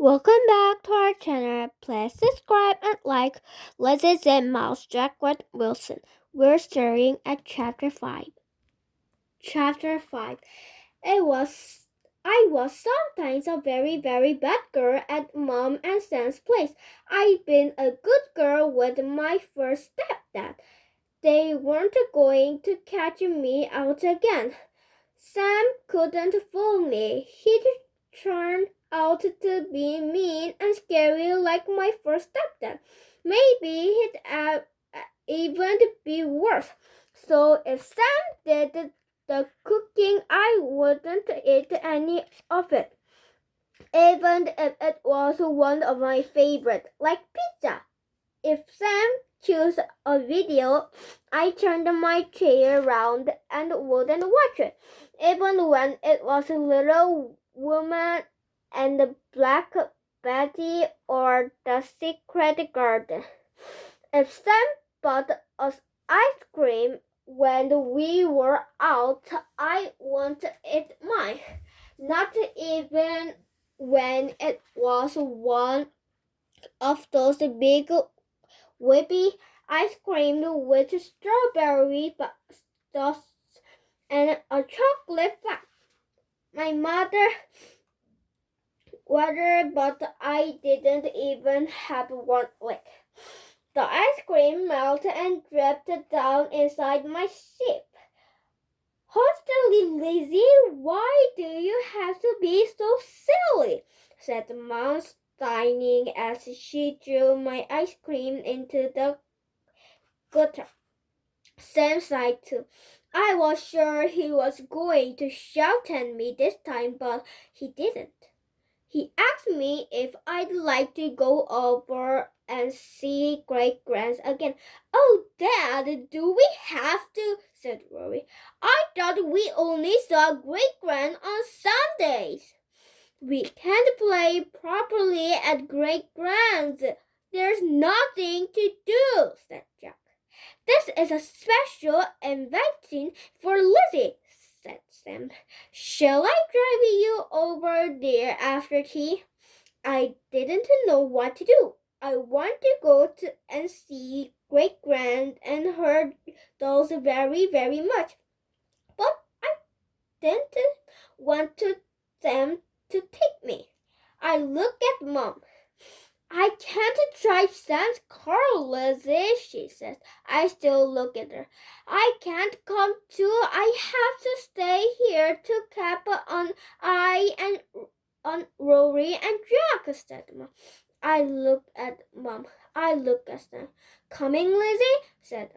Welcome back to our channel. Please subscribe and like LIZZIE, ZIPPMOUTH, Jacqueline, Wilson. We're staring at Chapter 5. Chapter 5. I was sometimes a very bad girl at Mom and Sam's place. I'd been a good girl with my first stepdad. They weren't going to catch me out again. Sam couldn't fool me. He turned out to be mean and scary like my first stepdad. Maybe he'd even be worse. So if Sam did the cooking, I wouldn't eat any of it, even if it was one of my favorite, like pizza. If Sam chose a video, I turned my chair around and wouldn't watch it, even when it was Little Woman and the Black Betty or The Secret Garden. If Sam bought us ice cream when we were out, I wanted it mine, not even when it was one of those big whippy ice cream with strawberry sauce and a chocolate fat. My mother ordered, but I didn't even have one lick. The ice cream melted and dripped down inside my sip. Hostily, Lizzie, why do you have to be so silly? Said Mom, smiling as she threw my ice cream into the gutter. Sam sighed too. I was sure he was going to shout at me this time, but he didn't. He asked me if I'd like to go over and see Great Grands again. Oh, Dad, do we have to? Said Rory. I thought we only saw Great Grand on Sundays. We can't play properly at Great Grands. There's nothing to do, said Jack. This is a special invitation for Lizzie, said Sam. Shall I drive you over there after tea? I didn't know what to do. I want to go and see Great Grand and her dolls very much. But I didn't want them to take me. I looked at Mom. I can't drive Sam's car, Lizzie, she says. I still look at her. I can't come too. I have to stay here to cap on on Rory and Jack, said Mom. I look at Mom. I look at Sam. Coming, Lizzie?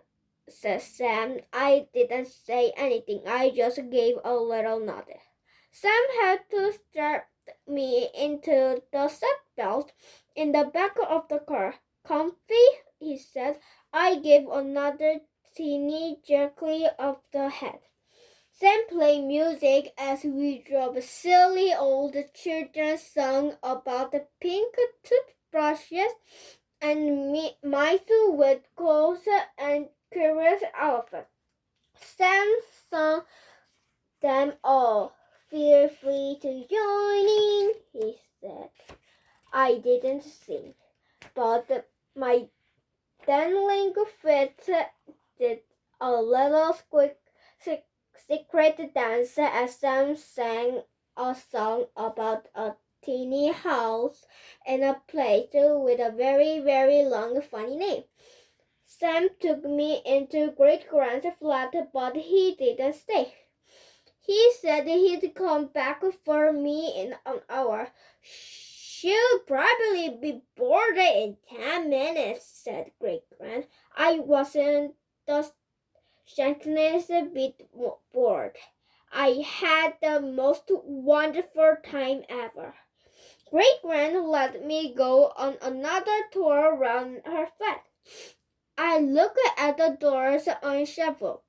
says Sam. I didn't say anything. I just gave a little nod. Sam had to strap me into the seatbelt in the back of the car. Comfy, he said. I gave another teeny jerky of the head. Sam played music as we drove. Silly old children's song about the pink toothbrushes and mice with clothes and curious elephants. Sam sang them all. Feel free to join in, he said. I didn't sing, but my dangling feet did a little secret dance as Sam sang a song about a teeny house in a place with a very long funny name. Sam took me into Great Grand's flat, but he didn't stay. He said he'd come back for me in an hour. She'll probably be bored in 10 minutes, said Great Grand. I wasn't the slightest bit bored. I had the most wonderful time ever. Great Grand let me go on another tour around her flat. I looked at the doors on shovel,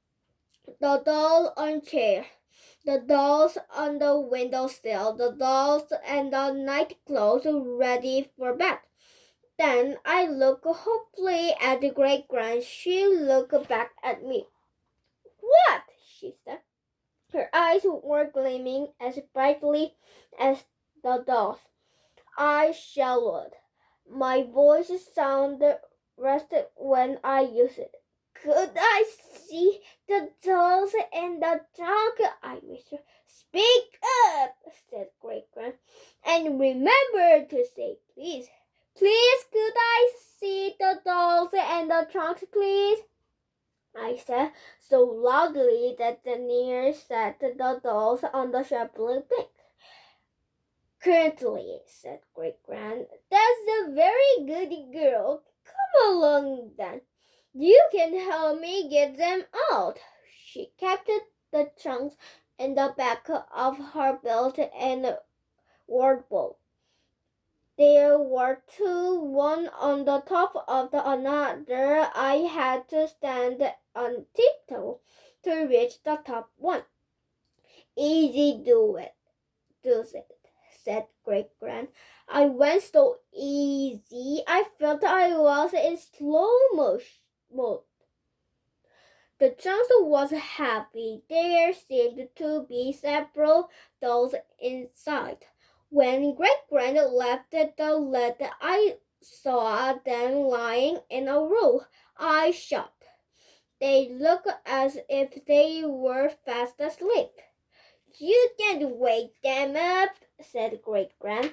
the doll on chair, the dolls on the windowsill, the dolls and the nightclothes ready for bed. Then I looked hopefully at the Great Grand. She looked back at me. What? She said. Her eyes were gleaming as brightly as the dolls. I shallowed. My voice sounded rusty when I used it. Could I see the dolls in the trunk? I whispered. Speak up, said Great Grand. And remember to say please. Please, could I see the dolls in the trunks, please? I said so loudly that the nearest set the dolls on the shuffling pink. Currently, said Great Grand, that's a very good girl. Come along then. You can help me get them out. She kept the trunks in the back of her belt and wardrobe. There were two, one on the top of the other. I had to stand on tiptoe to reach the top one. Easy does it, said Great Grand. I went so easy, I felt I was in slow motion. The trunk was heavy. There seemed to be several dolls inside. When Great Grand lifted the lid, I saw them lying in a row. I shot. They looked as if they were fast asleep. You can't wake them up, said Great Grand.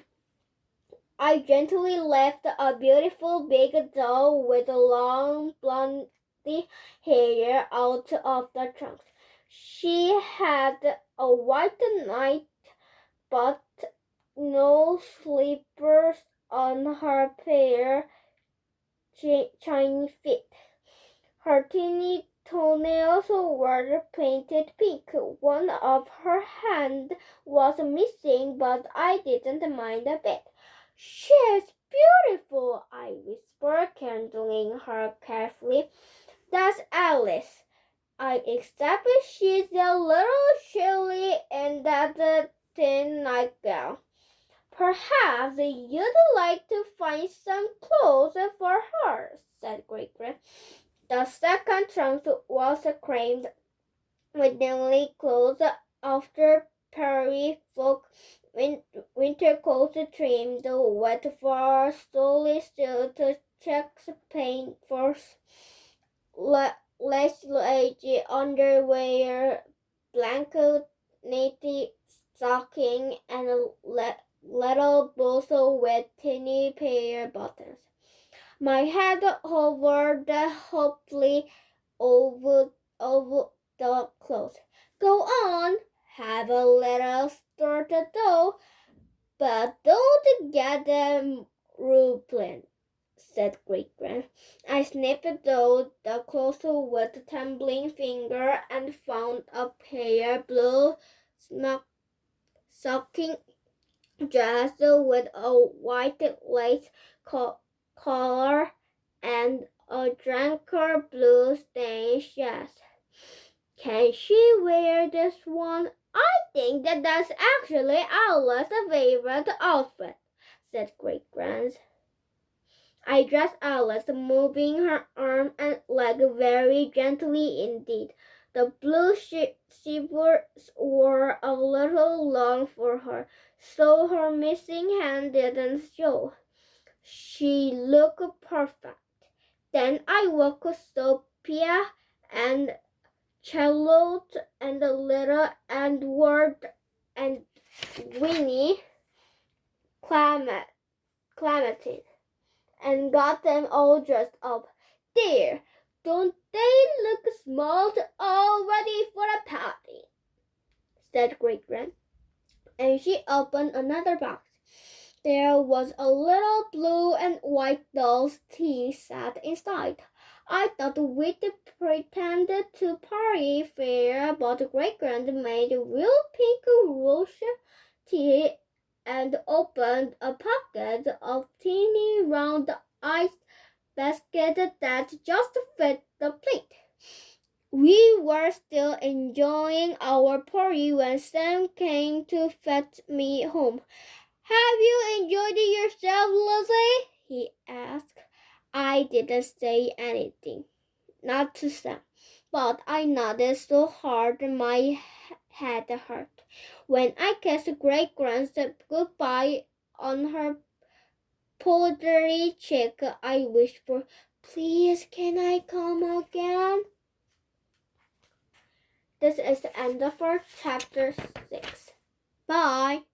I gently lifted a beautiful big doll with long blonde hair out of the trunk. She had a white night, but no slippers on her pair shiny feet. Her teeny toenails were painted pink. One of her hands was missing, but I didn't mind a bit. She's beautiful, I whispered, handling her carefully. That's Alice. I accept she's a little chilly in that thin nightgown. Perhaps you'd like to find some clothes for her, said Great Grand. The second trunk was crammed with daily clothes after prairie folk winter coats trimmed with fur, stoley suit, checks, paint force, lace underwear, blanket, native stocking, and a little boots with tiny pair buttons. My head hovered hopefully over the clothes. Go on, have a little start though, but don't get them ruined, said Great Grand. I snipped though the clothes with a trembling finger and found a pair of blue stocking dress with a white lace collar and a darker blue stained dress. Can she wear this one? I think that's actually Alice's favorite outfit, said Great Grand. I dressed Alice, moving her arm and leg very gently indeed. The blue shivers were a little long for her, so her missing hand didn't show. She looked perfect. Then I woke Sophia and Charlotte and little Edward and Winnie Clementine and got them all dressed up. Dear, don't they look smart, all ready for the party? Said Great Grand. And she opened another box. There was a little blue and white doll's tea set inside. I thought we'd pretend to party fair, but Great Grand made real pink rose tea and opened a pocket of teeny round ice basket that just fit the plate. We were still enjoying our party when Sam came to fetch me home. Have you enjoyed yourself, Lizzie? He asked. I didn't say anything, not to Sam, but I nodded so hard my head hurt. When I kissed Great Grand's goodbye on her powdery cheek I wish for. Please, can I come again? This is the end of our chapter 6. Bye.